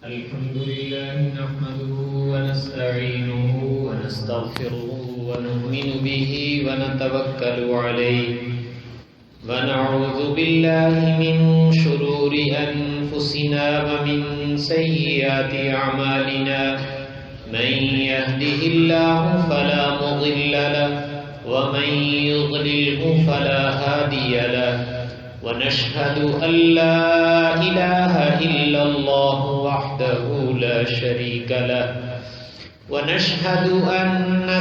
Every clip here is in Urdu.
الحمد لله نحمده ونستعينه ونستغفره ونؤمن به ونتوكل عليه ونعوذ بالله من شرور أنفسنا ومن سيئات أعمالنا من يهده الله فلا مضل له ومن يضلله فلا هادي له ونشهد أن لا إله إلا الله وحده لا شريك له ونشهد أن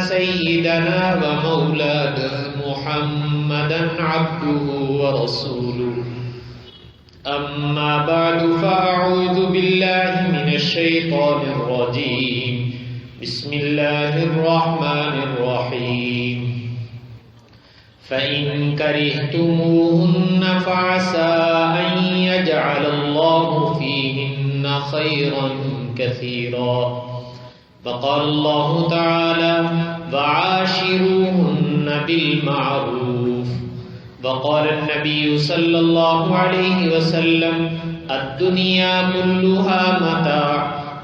سيدنا ومولانا محمدا عبده ورسوله أما بعد فأعوذ بالله من الشيطان الرجيم بسم الله الرحمن الرحيم فإن كرهتموهن فعسى أن يجعل الله فيهن خيرا كثيرا وقال الله تعالى وعاشروهن بالمعروف وقال النبي صلى الله عليه وسلم الدنيا كلها متاع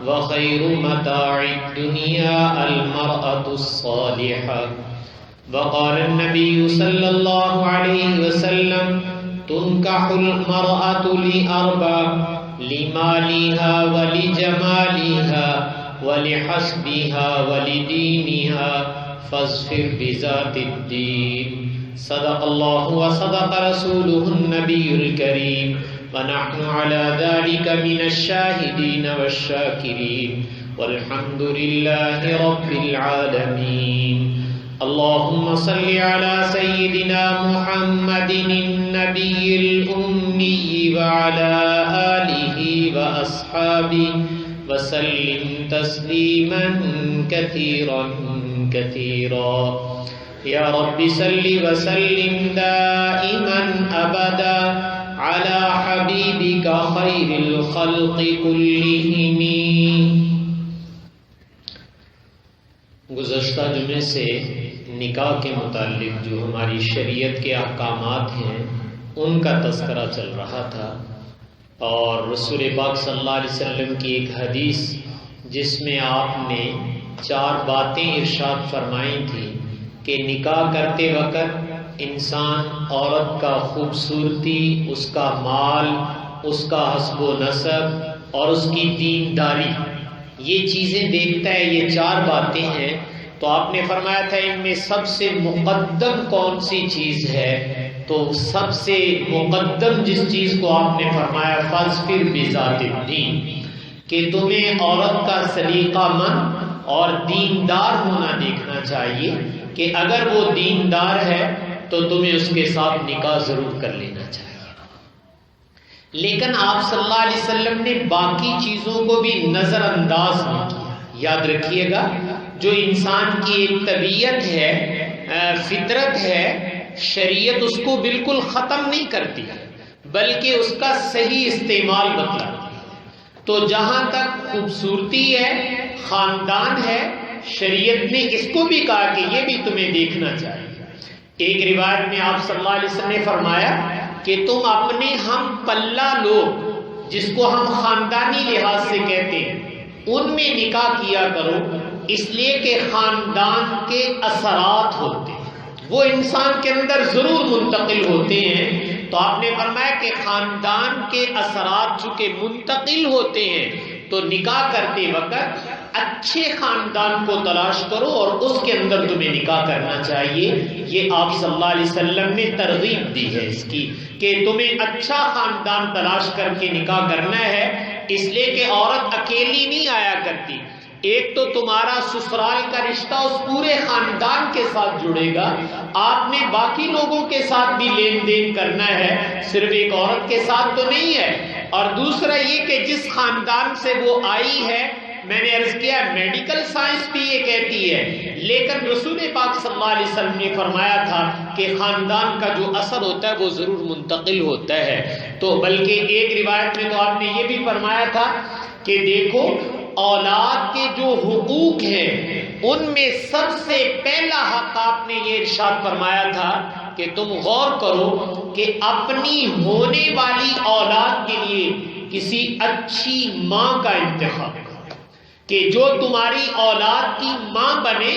وخير متاع الدنيا المرأة الصالحة وقال النبي صلى الله عليه وسلم تنكح المرأة لأربع لمالها ولجمالها ولحسبها ولدينها فاظفر بذات الدين صدق الله وصدق رسوله النبي الكريم ونحن على ذلك من الشاهدين والشاكرين والحمد لله رب العالمين اللهم صل على سيدنا محمد النبي الأمي وعلى آله وأصحابه وسلم تسليما كثيرا كثيرا يا رب صل وسلم دائما أبدا على حبيبك خير الخلق كلهم. گزشتہ جمعے سے نکاح کے متعلق جو ہماری شریعت کے احکامات ہیں ان کا تذکرہ چل رہا تھا، اور رسول پاک صلی اللہ علیہ وسلم کی ایک حدیث جس میں آپ نے 4 باتیں ارشاد فرمائی تھی کہ نکاح کرتے وقت انسان عورت کا خوبصورتی، اس کا مال، اس کا حسب و نسب اور اس کی دینداری، یہ چیزیں دیکھتا ہے. یہ 4 باتیں ہیں. تو آپ نے فرمایا تھا ان میں سب سے مقدم کون سی چیز ہے؟ تو سب سے مقدم جس چیز کو آپ نے فرمایا فاظفر بذات الدین، کہ تمہیں عورت کا سلیقہ مند اور دیندار ہونا دیکھنا چاہیے، کہ اگر وہ دیندار ہے تو تمہیں اس کے ساتھ نکاح ضرور کر لینا چاہیے. لیکن آپ صلی اللہ علیہ وسلم نے باقی چیزوں کو بھی نظر انداز نہیں کیا. یاد رکھیے گا، جو انسان کی ایک طبیعت ہے، فطرت ہے، شریعت اس کو بالکل ختم نہیں کرتی بلکہ اس کا صحیح استعمال بتلاتی ہے. تو جہاں تک خوبصورتی ہے، خاندان ہے، شریعت نے اس کو بھی کہا کہ یہ بھی تمہیں دیکھنا چاہیے. ایک روایت میں آپ صلی اللہ علیہ وسلم نے فرمایا کہ تم اپنے ہم پلہ لوگ، جس کو ہم خاندانی لحاظ سے کہتے ہیں، ان میں نکاح کیا کرو، اس لیے کہ خاندان کے اثرات ہوتے ہیں، وہ انسان کے اندر ضرور منتقل ہوتے ہیں. تو آپ نے فرمایا کہ خاندان کے اثرات چونکہ منتقل ہوتے ہیں تو نکاح کرتے وقت اچھے خاندان کو تلاش کرو اور اس کے اندر تمہیں نکاح کرنا چاہیے. یہ آپ صلی اللہ علیہ وسلم نے ترغیب دی ہے اس کی، کہ تمہیں اچھا خاندان تلاش کر کے نکاح کرنا ہے، اس لیے کہ عورت اکیلی نہیں آیا کرتی. ایک تو تمہارا سسرال کا رشتہ اس پورے خاندان کے ساتھ جڑے گا، آپ نے باقی لوگوں کے ساتھ بھی لین دین کرنا ہے، صرف ایک عورت کے ساتھ تو نہیں ہے. اور دوسرا یہ کہ جس خاندان سے وہ آئی ہے، میں نے عرض کیا میڈیکل سائنس بھی یہ کہتی ہے، لیکن رسول پاک صلی اللہ علیہ وسلم نے فرمایا تھا کہ خاندان کا جو اثر ہوتا ہے وہ ضرور منتقل ہوتا ہے. تو بلکہ ایک روایت میں تو آپ نے یہ بھی فرمایا تھا کہ دیکھو اولاد کے جو حقوق ہیں ان میں سب سے پہلا حق آپ نے یہ ارشاد فرمایا تھا کہ تم غور کرو کہ اپنی ہونے والی اولاد کے لیے کسی اچھی ماں کا انتخاب کرو کہ جو تمہاری اولاد کی ماں بنے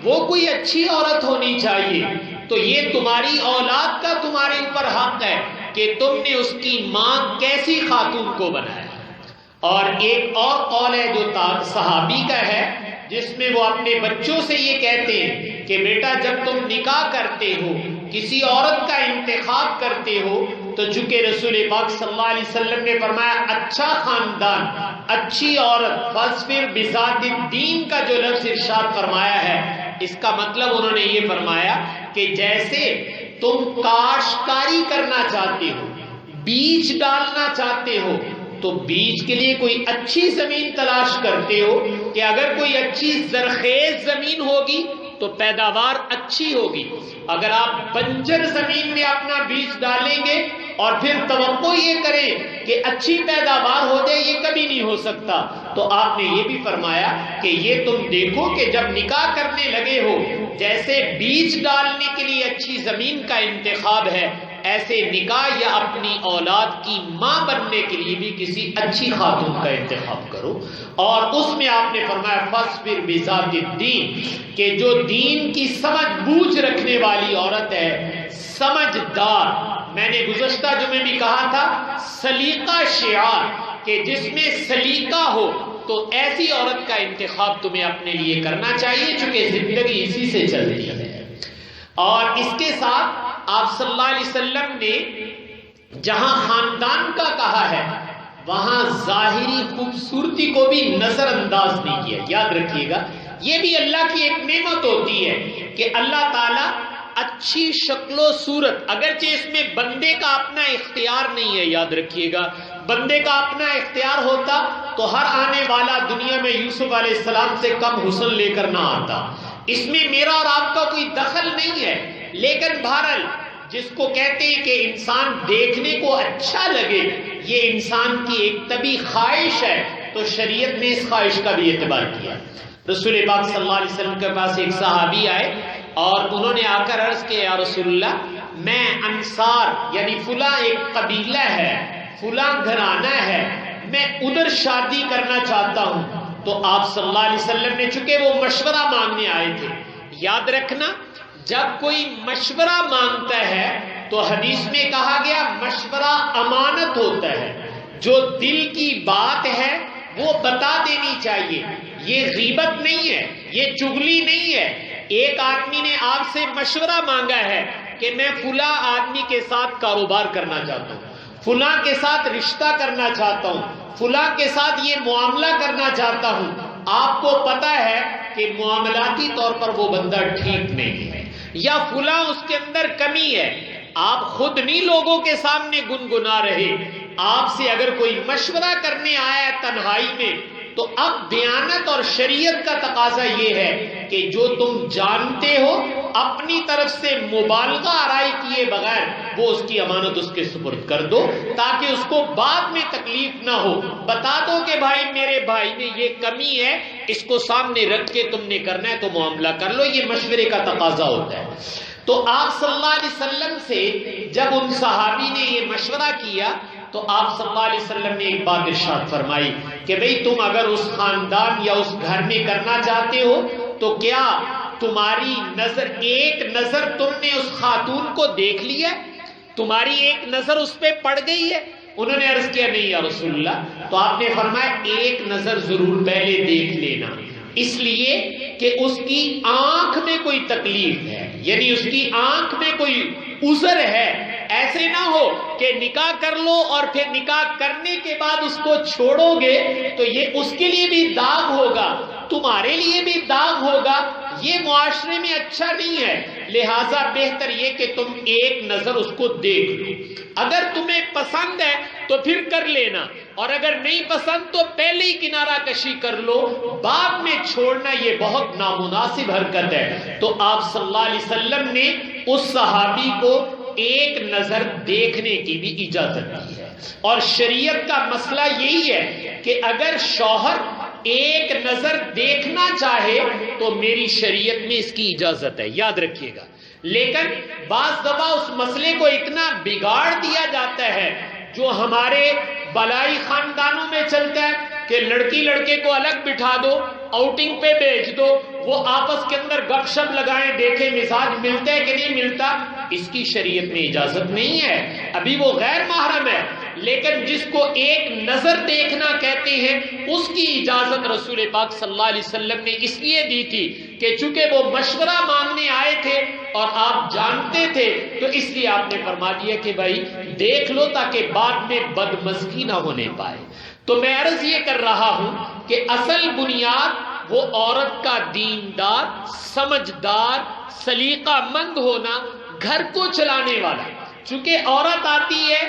وہ کوئی اچھی عورت ہونی چاہیے. تو یہ تمہاری اولاد کا تمہارے اوپر حق ہے کہ تم نے اس کی ماں کیسی خاتون کو بنایا. اور ایک اور قول ہے جو صحابی کا ہے جس میں وہ اپنے بچوں سے یہ کہتے ہیں کہ بیٹا جب تم نکاح کرتے ہو کسی عورت کا انتخاب کرتے ہو تو چونکہ رسول پاک صلی اللہ علیہ وسلم نے فرمایا اچھا خاندان اچھی عورت فاصبر بذات الدین کا جو لفظ ارشاد فرمایا ہے اس کا مطلب انہوں نے یہ فرمایا کہ جیسے تم کاشتکاری کرنا چاہتے ہو بیج ڈالنا چاہتے ہو تو بیج کے لیے کوئی اچھی زمین تلاش کرتے ہو کہ اگر کوئی اچھی زرخیز زمین ہوگی تو پیداوار اچھی ہوگی. اگر آپ بنجر زمین میں اپنا بیج ڈالیں گے اور پھر توقع یہ کریں کہ اچھی پیداوار ہو جائے یہ کبھی نہیں ہو سکتا. تو آپ نے یہ بھی فرمایا کہ یہ تم دیکھو کہ جب نکاح کرنے لگے ہو جیسے بیج ڈالنے کے لیے اچھی زمین کا انتخاب ہے ایسے نکاح یا اپنی اولاد کی ماں بننے کے لیے بھی کسی اچھی خاتون کا انتخاب کرو. اور اس میں آپ نے فرمایا فاصبر بذات الدین کہ جو دین کی سمجھ بوجھ رکھنے والی عورت ہے سمجھدار. میں نے گزشتہ جمعے بھی کہا تھا سلیقہ شعار کہ جس میں سلیقہ ہو تو ایسی عورت کا انتخاب تمہیں اپنے لیے کرنا چاہیے چونکہ زندگی اسی سے چلتی ہے. اور اس کے ساتھ آپ صلی اللہ علیہ وسلم نے جہاں خاندان کا کہا ہے وہاں ظاہری خوبصورتی کو بھی نظر انداز نہیں کیا. یاد رکھیے گا یہ بھی اللہ کی ایک نعمت ہوتی ہے کہ اللہ تعالیٰ اچھی شکل و صورت اگرچہ اس میں بندے کا اپنا اختیار نہیں ہے. یاد رکھیے گا بندے کا اپنا اختیار ہوتا تو ہر آنے والا دنیا میں یوسف علیہ السلام سے کم حسن لے کر نہ آتا. اس میں میرا اور آپ کا کوئی دخل نہیں ہے. لیکن بہرحال جس کو کہتے ہیں کہ انسان دیکھنے کو اچھا لگے یہ انسان کی ایک طبی خواہش ہے تو شریعت نے اس خواہش کا بھی اعتبار کیا. رسول پاک صلی اللہ علیہ وسلم کے پاس ایک صحابی آئے اور انہوں نے آ کر عرض کیا یا رسول اللہ میں انصار یعنی فلاں ایک قبیلہ ہے فلاں گھرانہ ہے میں ادھر شادی کرنا چاہتا ہوں. تو آپ صلی اللہ علیہ وسلم نے چونکہ وہ مشورہ مانگنے آئے تھے. یاد رکھنا جب کوئی مشورہ مانگتا ہے تو حدیث میں کہا گیا مشورہ امانت ہوتا ہے. جو دل کی بات ہے وہ بتا دینی چاہیے. یہ غیبت نہیں ہے یہ چغلی نہیں ہے. ایک آدمی نے آپ سے مشورہ مانگا ہے کہ میں فلاں آدمی کے ساتھ کاروبار کرنا چاہتا ہوں فلاں کے ساتھ رشتہ کرنا چاہتا ہوں فلاں کے ساتھ یہ معاملہ کرنا چاہتا ہوں. آپ کو پتا ہے کہ معاملاتی طور پر وہ بندہ ٹھیک نہیں ہے یا فلاں اس کے اندر کمی ہے. آپ خود نہیں لوگوں کے سامنے گنگنا رہے. آپ سے اگر کوئی مشورہ کرنے آیا ہے تنہائی میں تو اب دیانت اور شریعت کا تقاضا یہ ہے کہ جو تم جانتے ہو اپنی طرف سے مبالغہ آرائی کیے بغیر وہ اس کی امانت اس کے سپرد کر دو تاکہ اس کو بعد میں تکلیف نہ ہو. بتا دو کہ بھائی میرے بھائی میں یہ کمی ہے اس کو سامنے رکھ کے تم نے کرنا ہے تو معاملہ کر لو. یہ مشورے کا تقاضا ہوتا ہے. تو آپ صلی اللہ علیہ وسلم سے جب ان صحابی نے یہ مشورہ کیا تو آپ صلی اللہ علیہ وسلم نے ایک بات ارشاد فرمائی کہ بھئی تم اگر اس خاندان یا اس گھر میں کرنا چاہتے ہو تو کیا تمہاری نظر ایک نظر تم نے اس خاتون کو دیکھ لیا تمہاری ایک نظر اس پہ پڑ گئی ہے. انہوں نے عرض کیا نہیں یا رسول اللہ. تو آپ نے فرمایا ایک نظر ضرور پہلے دیکھ لینا اس لیے کہ اس کی آنکھ میں کوئی تکلیف ہے یعنی اس کی آنکھ میں کوئی عذر ہے. ایسے نہ ہو کہ نکاح کر لو اور پھر نکاح کرنے کے بعد اس کو چھوڑو گے تو یہ اس کے لیے بھی داغ ہوگا تمہارے لیے بھی داغ ہوگا. یہ معاشرے میں اچھا نہیں ہے. لہٰذا بہتر یہ کہ تم ایک نظر اس کو دیکھ لو. اگر تمہیں پسند ہے تو پھر کر لینا اور اگر نہیں پسند تو پہلے ہی کنارہ کشی کر لو. بعد میں چھوڑنا یہ بہت نامناسب حرکت ہے. تو آپ صلی اللہ علیہ وسلم نے اس صحابی کو ایک نظر دیکھنے کی بھی اجازت دی ہے. اور شریعت کا مسئلہ یہی ہے کہ اگر شوہر ایک نظر دیکھنا چاہے تو میری شریعت میں اس کی اجازت ہے. یاد رکھیے گا. لیکن بعض دفعہ اس مسئلے کو اتنا بگاڑ دیا جاتا ہے جو ہمارے بلائی خاندانوں میں چلتا ہے کہ لڑکی لڑکے کو الگ بٹھا دو، آؤٹنگ پہ بھیج دو، وہ آپس کے اندر گپ شپ لگائیں، دیکھیں مزاج ملتا ہے کہ نہیں ملتا، اس کی شریعت میں اجازت نہیں ہے، ابھی وہ غیر محرم ہے۔ لیکن جس کو ایک نظر دیکھنا کہتے ہیں اس کی اجازت رسول پاک صلی اللہ علیہ وسلم نے اس لیے دی تھی کہ چونکہ وہ مشورہ مانگنے آئے تھے اور آپ جانتے تھے، تو اس لیے آپ نے فرما دیا کہ بھائی دیکھ لو تاکہ بعد میں بدمزگی نہ ہونے پائے۔ تو میں عرض یہ کر رہا ہوں کہ اصل بنیاد وہ عورت کا دیندار، سمجھدار، سلیقہ مند ہونا، گھر کو چلانے والا۔ چونکہ عورت آتی ہے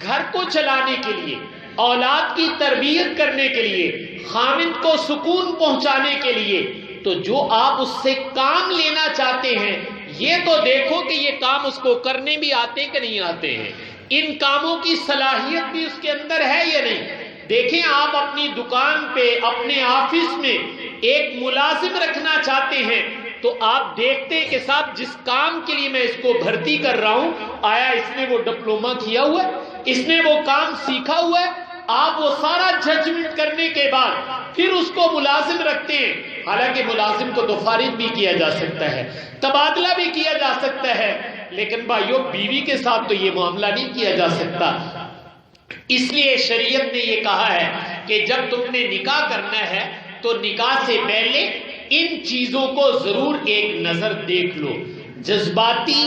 گھر کو چلانے کے لیے، اولاد کی تربیت کرنے کے لیے، خامند کو سکون پہنچانے کے لیے، تو جو آپ اس سے کام لینا چاہتے ہیں یہ تو دیکھو کہ یہ کام اس کو کرنے بھی آتے کہ نہیں آتے ہیں، ان کاموں کی صلاحیت بھی اس کے اندر ہے یا نہیں۔ دیکھیں آپ اپنی دکان پہ، اپنے آفس میں ایک ملازم رکھنا چاہتے ہیں تو آپ دیکھتے ہیں کہ صاحب جس کام کے لیے میں اس کو بھرتی کر رہا ہوں، آیا اس نے وہ ڈپلومہ کیا ہوا ہے، اس نے وہ کام سیکھا ہوا ہے؟ آپ وہ سارا ججمنٹ کرنے کے بعد پھر اس کو ملازم رکھتے ہیں۔ حالانکہ ملازم کو تو فارغ بھی کیا جا سکتا ہے، تبادلہ بھی کیا جا سکتا ہے، لیکن بھائیو بیوی کے ساتھ تو یہ معاملہ نہیں کیا جا سکتا۔ اس لیے شریعت نے یہ کہا ہے کہ جب تم نے نکاح کرنا ہے تو نکاح سے پہلے ان چیزوں کو ضرور ایک نظر دیکھ لو۔ جذباتی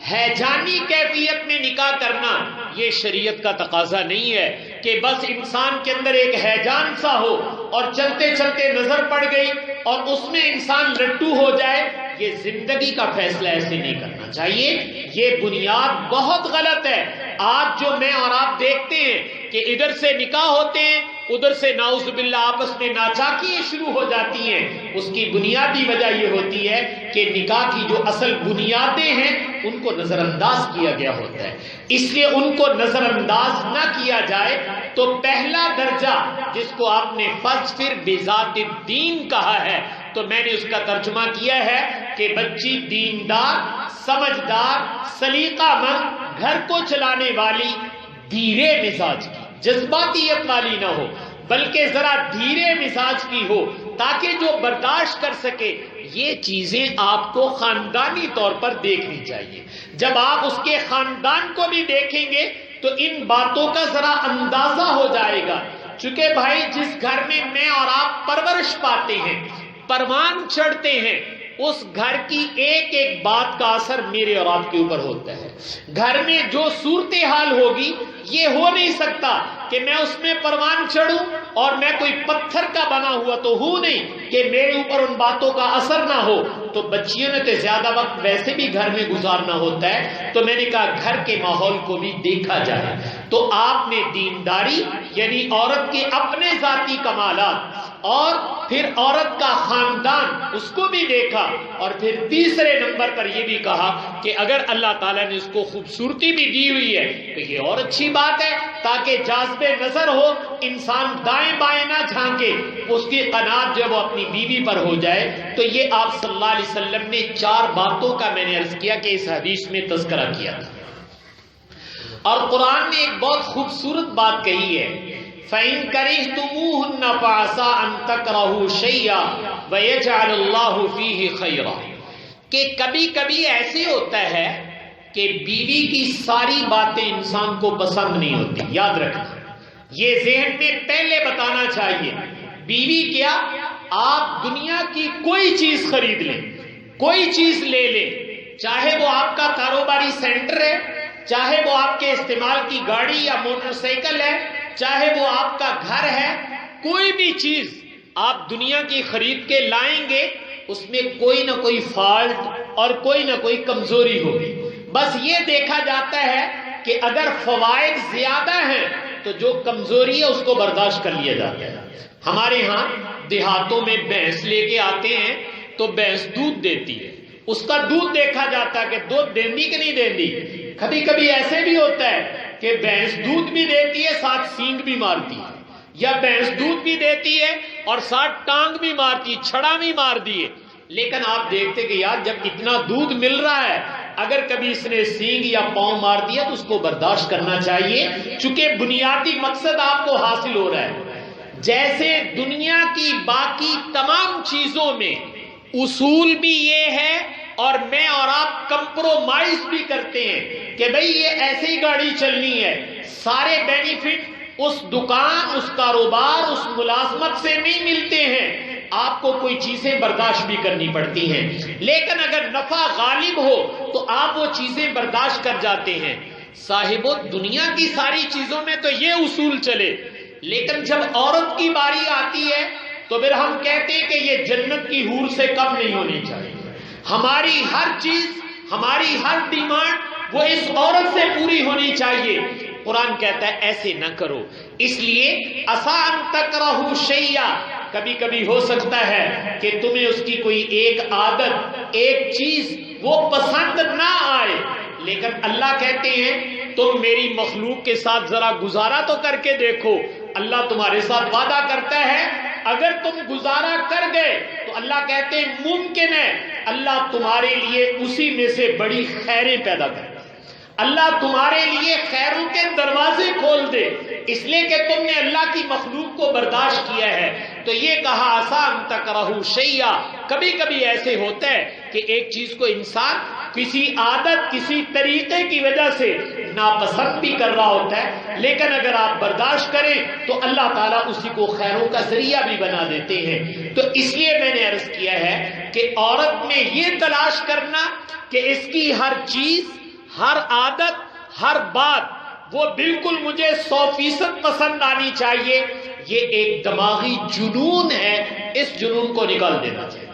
ہیجانی کیفیت میں نکاح کرنا یہ شریعت کا تقاضا نہیں ہے کہ بس انسان کے اندر ایک ہیجان سا ہو اور چلتے چلتے نظر پڑ گئی اور اس میں انسان لٹو ہو جائے۔ یہ زندگی کا فیصلہ ایسے نہیں کرنا چاہیے، یہ بنیاد بہت غلط ہے۔ آج جو میں اور آپ دیکھتے ہیں کہ ادھر سے نکاح ہوتے ہیں، ادھر سے نعوذ باللہ آپس میں ناچاکیاں شروع ہو جاتی ہیں، اس کی بنیادی وجہ یہ ہوتی ہے کہ نکاح کی جو اصل بنیادیں ہیں ان کو نظر انداز کیا گیا ہوتا ہے۔ اس لیے ان کو نظر انداز نہ کیا جائے تو پہلا درجہ جس کو آپ نے فاظفر بذات الدین کہا ہے، تو میں نے اس کا ترجمہ کیا ہے کہ بچی دیندار، سمجھدار، سلیقہ مند، گھر کو چلانے والی، دھیرے مزاج کی، جذباتیت والی نہ ہو بلکہ ذرا دھیرے مزاج کی ہو تاکہ جو برداشت کر سکے۔ یہ چیزیں آپ کو خاندانی طور پر دیکھنی چاہیے۔ جب آپ اس کے خاندان کو بھی دیکھیں گے تو ان باتوں کا ذرا اندازہ ہو جائے گا۔ چونکہ بھائی جس گھر میں میں اور آپ پرورش پاتے ہیں، پروان چڑھتے ہیں، اس گھر کی ایک ایک بات کا اثر میرے اور آپ کے اوپر ہوتا ہے۔ گھر میں جو صورتحال ہوگی یہ ہو نہیں سکتا کہ میں اس میں پروان چڑھوں اور میں کوئی پتھر کا بنا ہوا تو ہوں نہیں کہ میرے اوپر ان باتوں کا اثر نہ ہو۔ تو بچیوں نے تو زیادہ وقت ویسے بھی گھر میں گزارنا ہوتا ہے، تو میں نے کہا گھر کے ماحول کو بھی دیکھا جائے۔ تو آپ نے دینداری یعنی عورت کے اپنے ذاتی کمالات اور پھر عورت کا خاندان اس کو بھی دیکھا، اور پھر تیسرے نمبر پر یہ بھی کہا کہ اگر اللہ تعالیٰ نے اس کو خوبصورتی بھی دی ہوئی ہے تو یہ اور اچھی بات ہے تاکہ جاذب نظر ہو، انسان دائیں بائیں نہ جھانکے، اس کی قناعت جب وہ اپنی بیوی پر ہو جائے۔ تو یہ آپ صلی اللہ علیہ وسلم نے 4 باتوں کا میں نے عرض کیا کہ اس حدیث میں تذکرہ کیا تھا، اور قرآن نے ایک بہت خوبصورت بات کہی ہے، فَإِن كَرِهْتُمُوهُنَّ فَعَسَىٰ أَن تَكْرَهُوا شَيْئًا وَيَجْعَلَ اللَّهُ فِيهِ خَيْرًا، کہ کبھی کبھی ایسے ہوتا ہے کہ بیوی کی ساری باتیں انسان کو پسند نہیں ہوتی۔ یاد رکھنا، یہ ذہن میں پہلے بتانا چاہیے۔ بیوی کیا، آپ دنیا کی کوئی چیز خرید لیں، کوئی چیز لے لیں، چاہے وہ آپ کا کاروباری سینٹر ہے، چاہے وہ آپ کے استعمال کی گاڑی یا موٹر سائیکل ہے، چاہے وہ آپ کا گھر ہے، کوئی بھی چیز آپ دنیا کی خرید کے لائیں گے اس میں کوئی نہ کوئی فالٹ اور کوئی نہ کوئی کمزوری ہوگی۔ بس یہ دیکھا جاتا ہے کہ اگر فوائد زیادہ ہیں تو جو کمزوری ہے اس کو برداشت کر لیا جاتا ہے۔ ہمارے ہاں دیہاتوں میں بھینس لے کے آتے ہیں تو بھینس دودھ دیتی ہے، اس کا دودھ دیکھا جاتا ہے کہ دودھ دیندی کہ نہیں دیندی۔ کبھی کبھی ایسے بھی ہوتا ہے کہ بھینس دودھ بھی دیتی ہے ساتھ سینگ بھی مارتی ہے، یا بھینس دودھ بھی دیتی ہے اور ساتھ ٹانگ بھی مارتی ہے، چھڑا بھی مار دیے۔ لیکن آپ دیکھتے کہ یار جب اتنا دودھ مل رہا ہے، اگر کبھی اس نے سینگ یا پاؤں مار دیا تو اس کو برداشت کرنا چاہیے، چونکہ بنیادی مقصد آپ کو حاصل ہو رہا ہے۔ جیسے دنیا کی باقی تمام چیزوں میں اصول بھی یہ ہے، اور میں اور آپ کمپرومائز بھی کرتے ہیں کہ بھئی یہ ایسے ہی گاڑی چلنی ہے، سارے بینیفٹ اس دکان، اس کاروبار، اس ملازمت سے نہیں ملتے ہیں، آپ کو کوئی چیزیں برداشت بھی کرنی پڑتی ہیں، لیکن اگر نفع غالب ہو تو آپ وہ چیزیں برداشت کر جاتے ہیں۔ صاحبو، دنیا کی ساری چیزوں میں تو یہ اصول چلے، لیکن جب عورت کی باری آتی ہے تو پھر ہم کہتے ہیں کہ یہ جنت کی حور سے کم نہیں ہونی چاہیے، ہماری ہر چیز، ہماری ہر ڈیمانڈ وہ اس عورت سے پوری ہونی چاہیے۔ قرآن کہتا ہے ایسے نہ کرو۔ اس لیے آسان تکرہو شیئا، کبھی کبھی ہو سکتا ہے کہ تمہیں اس کی کوئی ایک عادت، ایک چیز وہ پسند نہ آئے، لیکن اللہ کہتے ہیں تم میری مخلوق کے ساتھ ذرا گزارا تو کر کے دیکھو۔ اللہ تمہارے ساتھ وعدہ کرتا ہے اگر تم گزارا کر گئے تو اللہ کہتے ہیں ممکن ہے اللہ تمہارے لیے اسی میں سے بڑی خیریں پیدا کرے، اللہ تمہارے لیے خیروں کے دروازے کھول دے، اس لیے کہ تم نے اللہ کی مخلوق کو برداشت کیا ہے۔ تو یہ کہا آسان تکرہو شیئا، کبھی کبھی ایسے ہوتا ہے کہ ایک چیز کو انسان کسی عادت، کسی طریقے کی وجہ سے ناپسند بھی کر رہا ہوتا ہے، لیکن اگر آپ برداشت کریں تو اللہ تعالیٰ اسی کو خیروں کا ذریعہ بھی بنا دیتے ہیں۔ تو اس لیے میں نے عرض کیا ہے کہ عورت میں یہ تلاش کرنا کہ اس کی ہر چیز، ہر عادت، ہر بات وہ بالکل مجھے 100% پسند آنی چاہیے، یہ ایک دماغی جنون ہے، اس جنون کو نکال دینا چاہیے۔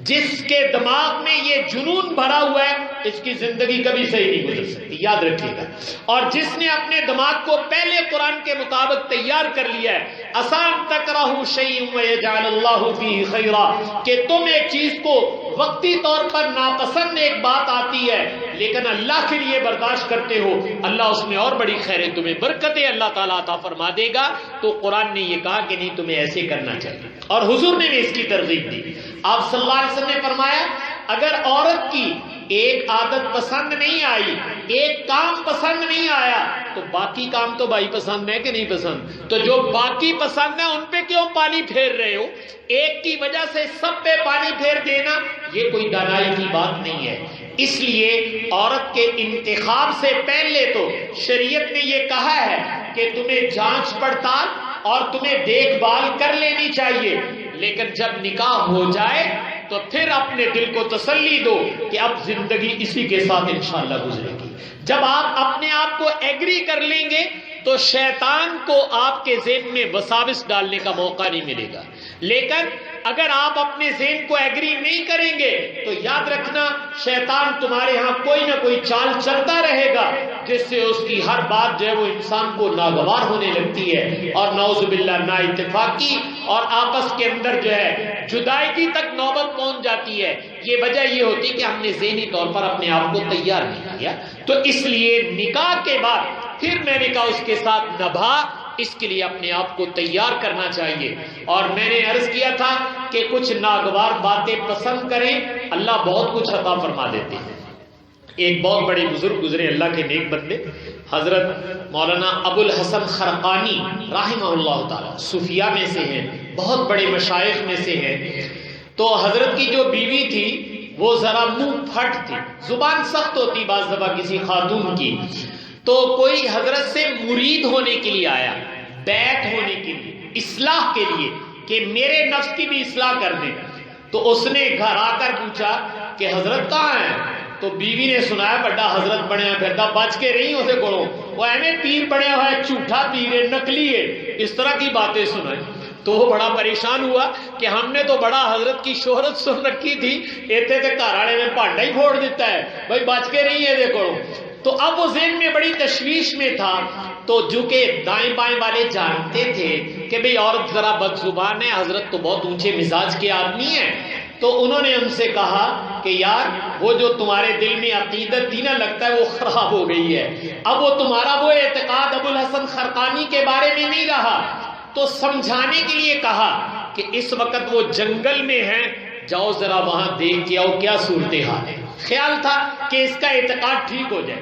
جس کے دماغ میں یہ جنون بھرا ہوا ہے اس کی زندگی کبھی صحیح نہیں گزر سکتی، یاد رکھیے گا۔ اور جس نے اپنے دماغ کو پہلے قرآن کے مطابق تیار کر لیا ہے، آسان تکرہو شیئا ویجعل اللہ فیہ خیرا، کہ تم ایک چیز کو وقتی طور پر ناپسند ایک بات آتی ہے لیکن اللہ کے لیے برداشت کرتے ہو، اللہ اس میں اور بڑی خیریں، تمہیں برکتیں اللہ تعالیٰ عطا فرما دے گا۔ تو قرآن نے یہ کہا کہ نہیں، تمہیں ایسے کرنا چاہیے، اور حضور نے بھی اس کی ترغیب دی۔ آپ صلی اللہ علیہ وسلم نے فرمایا اگر عورت کی ایک عادت پسند نہیں آئی، ایک کام پسند نہیں آیا، تو باقی کام تو بھائی پسند ہے کہ نہیں پسند؟ تو جو باقی پسند ہے ان پہ کیوں پانی پھیر رہے ہو؟ ایک کی وجہ سے سب پہ پانی پھیر دینا یہ کوئی دانائی کی بات نہیں ہے۔ اس لیے عورت کے انتخاب سے پہلے تو شریعت نے یہ کہا ہے کہ تمہیں جانچ پڑتال اور تمہیں دیکھ بھال کر لینی چاہیے، لیکن جب نکاح ہو جائے تو پھر اپنے دل کو تسلی دو کہ اب زندگی اسی کے ساتھ انشاءاللہ گزرے گی۔ جب آپ اپنے آپ کو ایگری کر لیں گے تو شیطان کو آپ کے ذہن میں وساوس ڈالنے کا موقع نہیں ملے گا، لیکن اگر آپ اپنے ذہن کو ایگری نہیں کریں گے تو یاد رکھنا شیطان تمہارے ہاں کوئی نہ کوئی چال چلتا رہے گا جس سے اس کی ہر بات جو ہے وہ انسان کو ناگوار ہونے لگتی ہے، اور نعوذ باللہ نا اتفاقی اور آپس کے اندر جو ہے جدائی تک نوبت پہنچ جاتی ہے۔ یہ وجہ یہ ہوتی کہ ہم نے ذہنی طور پر اپنے آپ کو تیار نہیں کیا۔ تو اس لیے نکاح کے بعد پھر میں نے کہا اس کے ساتھ نبھا، اس کے لیے اپنے آپ کو تیار کرنا چاہیے۔ اور میں نے عرض کیا تھا کہ کچھ ناگوار باتیں پسند کریں، اللہ بہت کچھ عطا فرما دیتے ہیں۔ ایک بہت بڑے بزرگ گزرے اللہ کے نیک بندے، حضرت مولانا ابو الحسن خرقانی رحمہ اللہ تعالی، صوفیاء میں سے ہیں، بہت بڑے مشائخ میں سے ہیں۔ تو حضرت کی جو بیوی تھی وہ ذرا منہ پھٹ تھی، زبان سخت ہوتی بعض دفعہ کسی خاتون کی۔ تو کوئی حضرت سے مرید ہونے کے لیے آیا، بیعت ہونے کے لیے، اصلاح کے لیے کہ میرے نفس کی بھی اصلاح کر دیں۔ تو اس نے گھر آ کر پوچھا کہ حضرت کہاں ہیں؟ تو بیوی نے سنایا بڑا حضرت بنے ہیں، پھرتا بچ کے رہی اسے گڑو، وہ ایویں پیر بنے ہوا ہے، جھوٹا پیر ہے، نکلی ہے، اس طرح کی باتیں سنائیں۔ تو وہ بڑا پریشان ہوا کہ ہم نے تو بڑا حضرت کی شہرت سن رکھی تھی، ایتھے تے گھر والے نے بھانڈا ہی پھوڑ دیتا ہے، بھائی بچ کے رہی ہے دیکھو۔ تو اب وہ ذہن میں بڑی تشویش میں تھا۔ تو جو کہ دائیں بائیں والے جانتے تھے کہ بھئی عورت ذرا بد زبان ہے، حضرت تو بہت اونچے مزاج کے آدمی ہیں، تو انہوں نے ان سے کہا کہ یار وہ جو تمہارے دل میں عقیدت تھی نا، لگتا ہے وہ خراب ہو گئی ہے، اب وہ تمہارا وہ اعتقاد ابو الحسن خرقانی کے بارے میں نہیں رہا۔ تو سمجھانے کے لیے کہا کہ اس وقت وہ جنگل میں ہیں، جاؤ ذرا وہاں دیکھ کے آؤ کیا صورتحال ہے۔ خیال تھا کہ اس کا اعتقاد ٹھیک ہو جائے.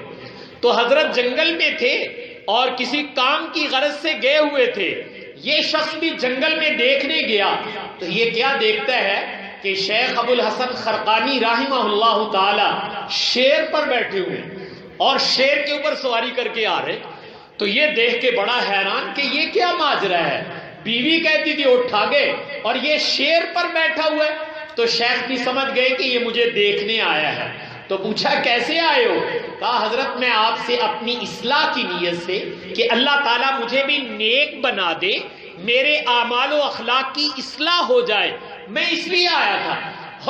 تو حضرت جنگل میں تھے اور کسی کام کی غرض سے گئے ہوئے تھے. یہ شخص بھی جنگل میں دیکھنے گیا تو یہ کیا دیکھتا ہے کہ شیخ ابو الحسن خرقانی رحمہ اللہ تعالی شیر پر بیٹھے ہوئے اور شیر کے اوپر سواری کر کے آ رہے. تو یہ دیکھ کے بڑا حیران کہ یہ کیا ماجرا ہے. بیوی کہتی تھی اٹھ آگے اور یہ شیر پر بیٹھا ہوا ہے. تو شیخ بھی سمجھ گئے کہ یہ مجھے دیکھنے آیا ہے. تو پوچھا کیسے آئے ہو؟ کہا حضرت میں آپ سے اپنی اصلاح کی نیت سے کہ اللہ تعالیٰ مجھے بھی نیک بنا دے, میرے اعمال و اخلاق کی اصلاح ہو جائے, میں اس لیے آیا تھا.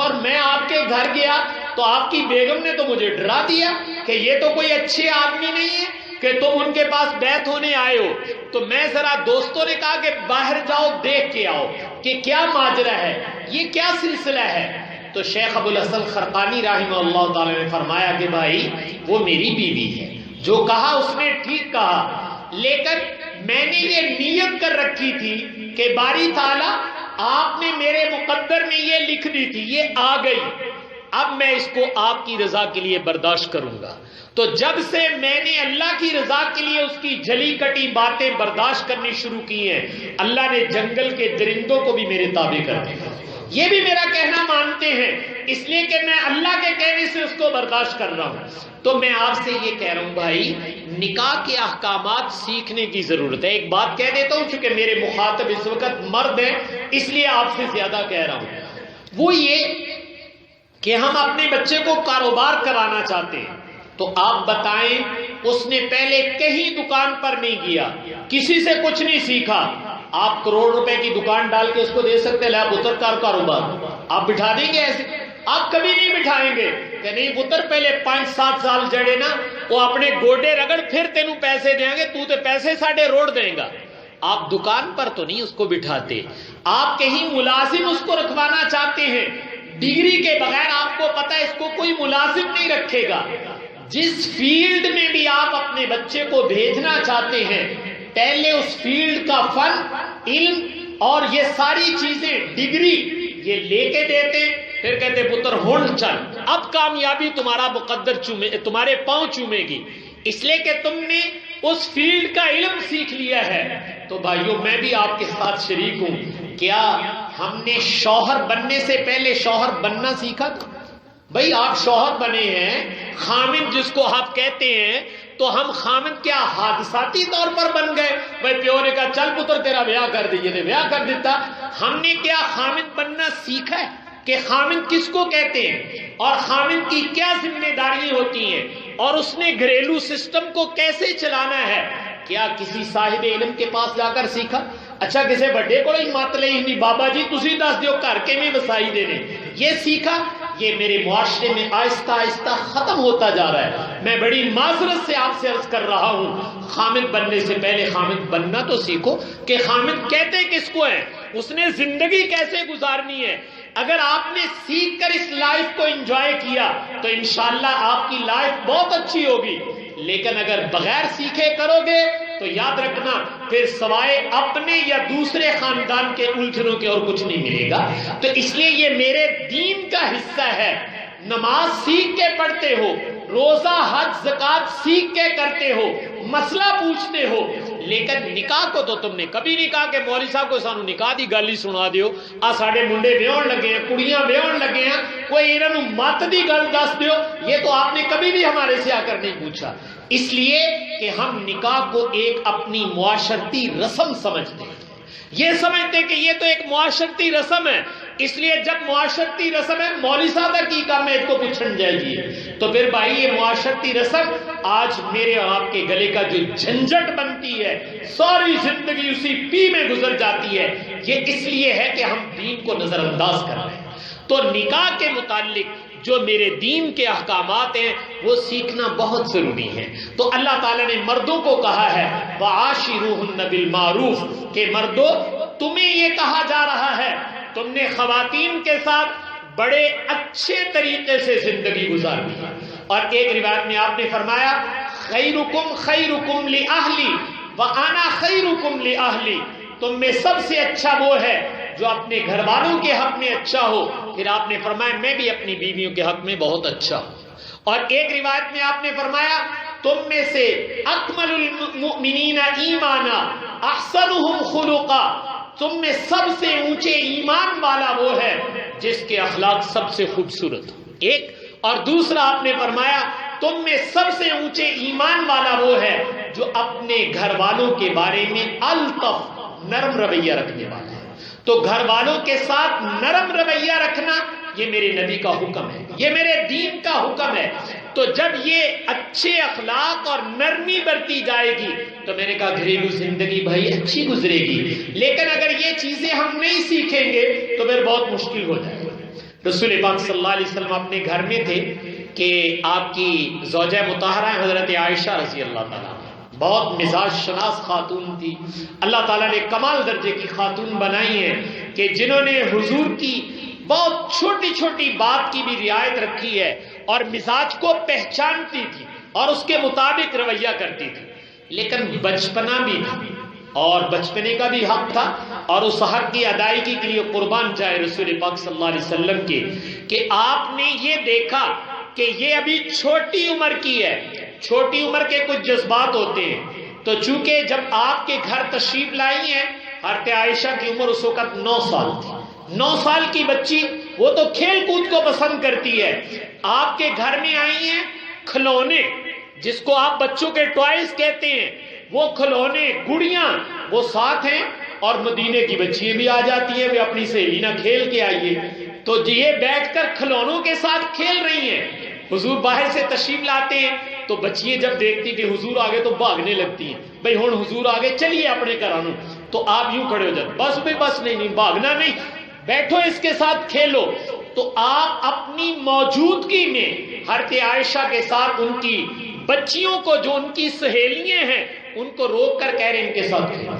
اور میں آپ کے گھر گیا تو آپ کی بیگم نے تو مجھے ڈرا دیا کہ یہ تو کوئی اچھے آدمی نہیں ہے کہ تم ان کے پاس بیعت ہونے آئے ہو. تو میں ذرا دوستوں نے کہا کہ باہر جاؤ دیکھ کے آؤ کہ کیا ماجرا ہے, یہ کیا سلسلہ ہے. تو شیخ ابو الحسن خرقانی رحمہ اللہ تعالی نے فرمایا کہ بھائی وہ میری بیوی ہے, جو کہا اس نے ٹھیک کہا, لیکن میں نے یہ نیت کر رکھی تھی کہ باری تعالی آپ نے میرے مقدر میں یہ لکھ دی تھی, یہ آ گئی, اب میں اس کو آپ کی رضا کے لیے برداشت کروں گا. تو جب سے میں نے اللہ کی رضا کے لیے اس کی جلی کٹی باتیں برداشت کرنی شروع کی ہیں, اللہ نے جنگل کے درندوں کو بھی میرے تابع کر دیا. یہ بھی میرا کہنا مانتے ہیں اس لیے کہ میں اللہ کے کہنے سے اس کو برداشت کر رہا ہوں. تو میں آپ سے یہ کہہ رہا ہوں بھائی, نکاح کے احکامات سیکھنے کی ضرورت ہے. ایک بات کہہ دیتا ہوں چونکہ میرے مخاطب اس وقت مرد ہیں اس لیے آپ سے زیادہ کہہ رہا ہوں. وہ یہ کہ ہم اپنے بچے کو کاروبار کرانا چاہتے ہیں تو آپ بتائیں, اس نے پہلے کہیں دکان پر نہیں گیا, کسی سے کچھ نہیں سیکھا. آپ کروڑ روپے کی دکان ڈال کے اس کو دے سکتے لا پتر کاروبار, آپ بٹھا دیں گے ایسے؟ آپ کبھی نہیں بٹھائیں گے کہ نہیں پتر پہلے 5-7 سال جڑے نا وہ اپنے گوڈے رگڑ پھر تینوں پیسے دیں گے, تو تے پیسے ساڑھے روڑ دیں گا. آپ دکان پر تو نہیں اس کو بٹھاتے. آپ کہیں ملازم اس کو رکھوانا چاہتے ہیں, ڈگری کے بغیر آپ کو پتا ہے اس کو کوئی ملازم نہیں رکھے گا. جس فیلڈ میں بھی آپ اپنے بچے کو بھیجنا چاہتے ہیں پہلے اس فیلڈ کا فن, علم اور یہ ساری چیزیں ڈگری یہ لے کے دیتے, پھر کہتے پتر ہون چل, اب کامیابی تمہارا مقدر چومے, تمہارے پاؤں چومے گی اس لیے کہ تم نے اس فیلڈ کا علم سیکھ لیا ہے. تو بھائیوں میں بھی آپ کے ساتھ شریک ہوں, کیا ہم نے شوہر بننے سے پہلے شوہر بننا سیکھا تھا؟ بھائی آپ شوہر بنے ہیں, خامن جس کو آپ کہتے ہیں, تو ہم خامن کیا حادثاتی طور پر بن گئے؟ بھائی پیو نے کہا چل پتر تیرا بیاہ کر دیجئے نے بیاہ کر دیتا. ہم نے کیا خامن بننا سیکھا ہے کہ خامن کس کو کہتے ہیں اور خامن کی کیا ذمہ داریاں ہوتی ہیں اور اس نے گھریلو سسٹم کو کیسے چلانا ہے؟ کیا کسی صاحب علم کے پاس جا کر سیکھا؟ اچھا کسی بڑے کو ہی مت لے نہیں بابا جی تسی دس دیو گھر کے میں وسائی دینے, یہ سیکھا؟ یہ میرے معاشرے میں آہستہ آہستہ ختم ہوتا جا رہا ہے. میں بڑی معذرت سے آپ سے عرض کر رہا ہوں, خامد بننے سے پہلے خامد بننا تو سیکھو کہ خامد کہتے کس کو ہے, اس نے زندگی کیسے گزارنی ہے. اگر آپ نے سیکھ کر اس لائف کو انجوائے کیا تو انشاءاللہ آپ کی لائف بہت اچھی ہوگی. لیکن اگر بغیر سیکھے کرو گے تو یاد رکھنا پھر سوائے اپنے یا دوسرے خاندان کے الجھنوں کے اور کچھ نہیں ملے گا. تو اس لیے یہ میرے دین کا حصہ ہے. نماز سیکھ کے پڑھتے ہو, روزہ حج زکات سیکھ کے کرتے ہو, مسئلہ پوچھتے ہو, لیکن نکاح کو تو تم نے کبھی نہیں کہا کہ مولوی صاحب کو سانو نکاح دی گل ہی سنا دیو, آ ساڈے منڈے ویاہن لگے ہیں, کڑیاں ویاہن لگے ہیں, کوئی انہاں نوں مت دی گل دس دیو. یہ تو آپ نے کبھی بھی ہمارے سے آ کر نہیں پوچھا. اس لیے کہ ہم نکاح کو ایک اپنی معاشرتی رسم سمجھتے ہیں, یہ سمجھتے کہ یہ تو ایک معاشرتی رسم ہے. اس لیے جب معاشرتی رسم ہے مولوی صاحب کی کام ہے اس کو پوچھن جائے گی, تو پھر بھائی یہ معاشرتی رسم آج میرے اور آپ کے گلے کا جو جھنجٹ بنتی ہے, ساری زندگی اسی پی میں گزر جاتی ہے, یہ اس لیے ہے کہ ہم دین کو نظر انداز کر رہے ہیں. تو نکاح کے متعلق جو میرے دین کے احکامات ہیں وہ سیکھنا بہت ضروری ہے. تو اللہ تعالیٰ نے مردوں کو کہا ہے وَعَاشِرُوهُنَّ بِالْمَعْرُوفِ کہ مردوں تمہیں یہ کہا جا رہا ہے تم نے خواتین کے ساتھ بڑے اچھے طریقے سے زندگی گزارنی ہے. اور ایک روایت میں آپ نے فرمایا خیرکم خیرکم لأہلی وَأَنَا خیرکم لأہلی, تم میں سب سے اچھا وہ ہے جو اپنے گھر والوں کے حق میں اچھا ہو. پھر آپ نے فرمایا میں بھی اپنی بیویوں کے حق میں بہت اچھا ہوں. اور ایک روایت میں آپ نے فرمایا تم میں سے اکمل المؤمنین ایمانا احسنہم خلقا، تم میں سب سے اونچے ایمان والا وہ ہے جس کے اخلاق سب سے خوبصورت ہو. ایک اور دوسرا آپ نے فرمایا تم میں سب سے اونچے ایمان والا وہ ہے جو اپنے گھر والوں کے بارے میں الطف نرم رویہ رکھنے والا ہے. تو گھر والوں کے ساتھ نرم رویہ رکھنا یہ میرے نبی کا حکم ہے، یہ میرے دین کا حکم ہے. تو جب یہ اچھے اخلاق اور نرمی برتی جائے گی تو میں نے کہا گھریلو زندگی بھائی اچھی گزرے گی. لیکن اگر یہ چیزیں ہم نہیں سیکھیں گے تو پھر بہت مشکل ہو جائے گا. رسول پاک صلی اللہ علیہ وسلم اپنے گھر میں تھے کہ آپ کی زوجہ مطہرہ حضرت عائشہ رضی اللہ تعالیٰ بہت مزاج شناس خاتون تھی. اللہ تعالیٰ نے کمال درجے کی خاتون بنائی ہیں کہ جنہوں نے حضور کی بہت چھوٹی چھوٹی بات کی بھی رعایت رکھی ہے اور مزاج کو پہچانتی تھی اور اس کے مطابق رویہ کرتی تھی. لیکن بچپنا بھی تھا اور بچپنے کا بھی حق تھا اور اس حق کی ادائیگی کے لیے قربان جائے رسول پاک صلی اللہ علیہ وسلم کے کہ آپ نے یہ دیکھا کہ یہ ابھی چھوٹی عمر کی ہے. چھوٹی عمر کے کچھ جذبات ہوتے ہیں. تو چونکہ جب آپ کے گھر تشریف لائی ہیں حضرت عائشہ کی عمر اس وقت 9 سال تھی. 9 سال کی بچی وہ تو کھیل کود کو پسند کرتی ہے. آپ کے گھر میں آئی ہیں کھلونے جس کو آپ بچوں کے ٹوائز کہتے ہیں، وہ کھلونے گڑیاں وہ ساتھ ہیں اور مدینے کی بچیاں بھی آ جاتی ہیں، وہ اپنی سہیلی نہ کھیل کے آئیے. تو یہ بیٹھ کر کھلونوں کے ساتھ کھیل رہی ہیں. حضور باہر سے تشریف لاتے ہیں تو بچیاں جب دیکھتی کہ حضور آگے تو بھاگنے لگتی ہیں. بھئی ہن حضور آگے چلیے اپنے گھرانوں. تو آپ یوں کھڑے ہو جاتے بس بھی بس نہیں بھاگنا نہیں، بیٹھو اس کے ساتھ کھیلو. تو آپ اپنی موجودگی میں حضرت عائشہ کے ساتھ ان کی بچیوں کو جو ان کی سہیلیاں ہیں ان کو روک کر کہہ رہے ہیں ان کے ساتھ کھیلو.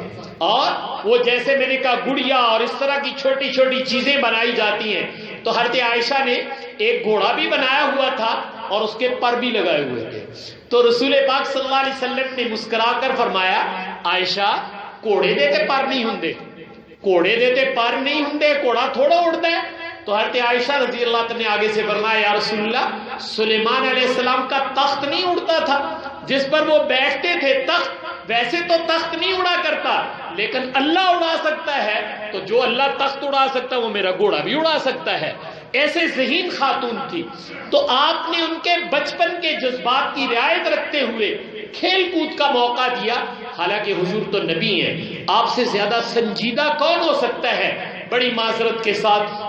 اور وہ جیسے میں نے کہا گڑیا اور اس طرح کی چھوٹی چھوٹی چیزیں بنائی جاتی ہیں. تو حضرت عائشہ نے ایک گھوڑا بھی بنایا ہوا تھا اور اس کے پر بھی لگائے ہوئے تھے. تو رسول پاک صلی اللہ علیہ وسلم نے مسکرا کر فرمایا عائشہ کوڑے دیتے پر نہیں ہوندے، کوڑے دیتے پر نہیں ہوندے، کوڑا تھوڑا اڑتا ہے. تو حضرت عائشہ رضی اللہ عنہ نے آگے سے فرمایا یا رسول اللہ سلیمان علیہ السلام کا تخت نہیں اڑتا تھا جس پر وہ بیٹھتے تھے. تخت ویسے تو تخت نہیں اڑا کرتا لیکن اللہ اڑا سکتا ہے. تو جو اللہ تخت اڑا سکتا ہے وہ میرا گھوڑا بھی اڑا سکتا ہے. ایسے ذہین خاتون تھی. تو آپ نے ان کے بچپن کے جذبات کی رعایت رکھتے ہوئے کھیل کود کا موقع دیا. حالانکہ حضور تو نبی ہیں، آپ سے زیادہ سنجیدہ کون ہو سکتا ہے. بڑی معذرت کے ساتھ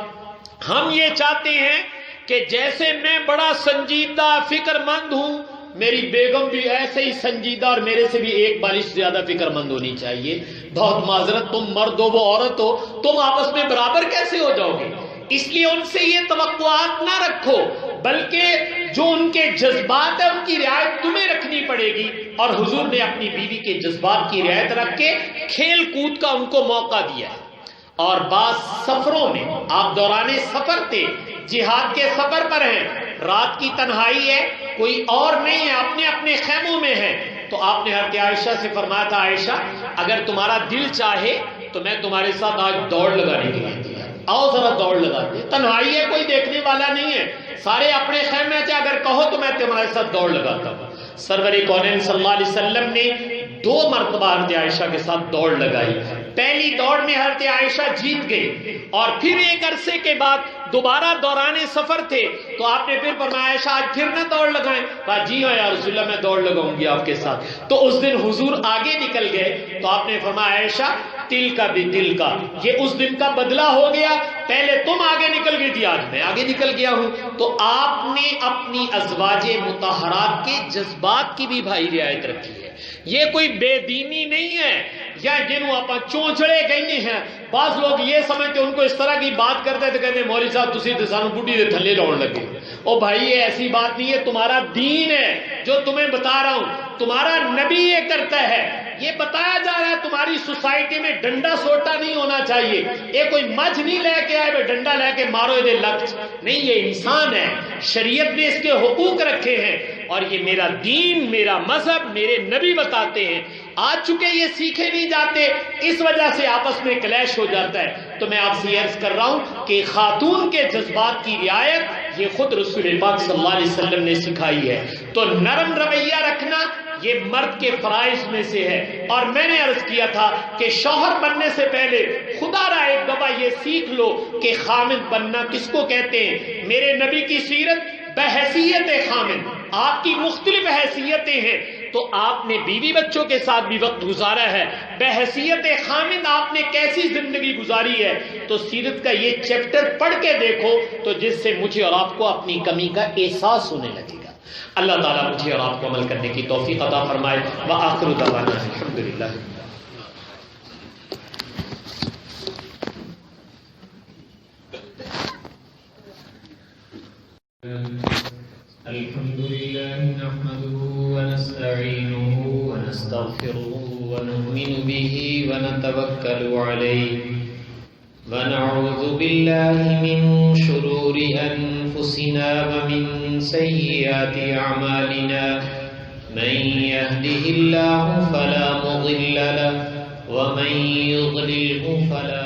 ہم یہ چاہتے ہیں کہ جیسے میں بڑا سنجیدہ فکر مند ہوں میری بیگم بھی ایسے ہی سنجیدہ اور میرے سے بھی ایک بالش زیادہ فکر مند ہونی چاہیے. بہت معذرت تم مرد ہو وہ عورت ہو، تم آپس میں برابر کیسے ہو جاؤ گے؟ اس لیے ان سے یہ توقعات نہ رکھو بلکہ جو ان کے جذبات ہیں ان کی رعایت تمہیں رکھنی پڑے گی. اور حضور نے اپنی بیوی کے جذبات کی رعایت رکھ کے کھیل کود کا ان کو موقع دیا ہے. اور بعض سفروں میں آپ دوران سفر تھے، جہاد کے سفر پر ہیں، رات کی تنہائی ہے، کوئی اور نہیں ہے، اپنے اپنے خیموں میں ہیں. تو آپ نے حضرت عائشہ سے فرمایا تھا عائشہ اگر تمہارا دل چاہے تو میں تمہارے ساتھ آج دوڑ لگانے کے لیے آؤ ذرا دوڑ لگاتے. تنہائی ہے، کوئی دیکھنے والا نہیں ہے، سارے اپنے خیمے سے، اگر کہو تو میں تمہارے ساتھ دوڑ لگاتا ہوں. سرور کونین صلی اللہ علیہ وسلم نے 2 مرتبہ حضرت عائشہ کے ساتھ دوڑ لگائی. پہلی دوڑ میں حضرت عائشہ جیت گئی اور پھر ایک عرصے کے بعد دوبارہ دوران سفر تھے تو آپ نے پھر فرمایا عائشہ آج پھر نہ دوڑ لگائیں. کہا جی ہاں یا رسول اللہ میں دوڑ لگاؤں گی آپ کے ساتھ. تو اس دن حضور آگے نکل گئے تو آپ نے فرمایا عائشہ تل کا بھی دل کا، یہ اس دن کا بدلہ ہو گیا، پہلے تم آگے نکل گئی تھی آج میں آگے نکل گیا ہوں. تو آپ نے اپنی ازواج مطہرات کے جذبات کی بھی بھائی رعایت رکھی ہے. یہ کوئی بے دینی نہیں ہے یا جنہوں آپ چونچڑے کہیں ہیں. بعض لوگ یہ سمجھتے ان کو اس طرح کی بات کرتے تھے کہتے مولوی صاحب تسی تے سانو بڈھی دے تھلے لاؤن لگے. او بھائی یہ ایسی بات نہیں ہے، تمہارا دین ہے جو تمہیں بتا رہا ہوں، تمہارا نبی یہ کرتا ہے. یہ بتایا جا رہا ہے تمہاری سوسائٹی میں ڈنڈا سوٹا نہیں ہونا چاہیے. یہ کوئی مجھ نہیں لے کے آئے ڈنڈا لے کے مارو دے لخت نہیں، یہ انسان ہے، شریعت نے اس کے حقوق رکھے ہیں اور یہ میرا دین، میرا مذہب، میرے نبی بتاتے ہیں. آج چکے یہ سیکھے نہیں جاتے، اس وجہ سے آپس میں کلیش ہو جاتا ہے. تو میں آپ سے عرض کر رہا ہوں کہ خاتون کے جذبات کی رعایت یہ خود رسول پاک صلی اللہ علیہ وسلم نے سکھائی ہے. تو نرم رویہ رکھنا یہ مرد کے فرائض میں سے ہے. اور میں نے عرض کیا تھا کہ شوہر بننے سے پہلے خدا را ایک دفعہ یہ سیکھ لو کہ خامد بننا کس کو کہتے ہیں. میرے نبی کی سیرت بحیثیت خامد، آپ کی مختلف حیثیتیں ہیں، تو آپ نے بیوی بچوں کے ساتھ بھی وقت گزارا ہے. بحیثیت خامد آپ نے کیسی زندگی گزاری ہے. تو سیرت کا یہ چیپٹر پڑھ کے دیکھو تو جس سے مجھے اور آپ کو اپنی کمی کا احساس ہونے لگے گا. اللہ تعالیٰ مجھے اور آپ کو عمل کرنے کی توفیق عطا فرمائے. وآخر دعوانا الحمدللہ. الحمد لله نحمده ونستعينه ونستغفره ونؤمن به ونتوكل عليه ونعوذ بالله من شرور أنفسنا ومن سيئات أعمالنا من يهده الله فلا مضل له ومن يضلله فلا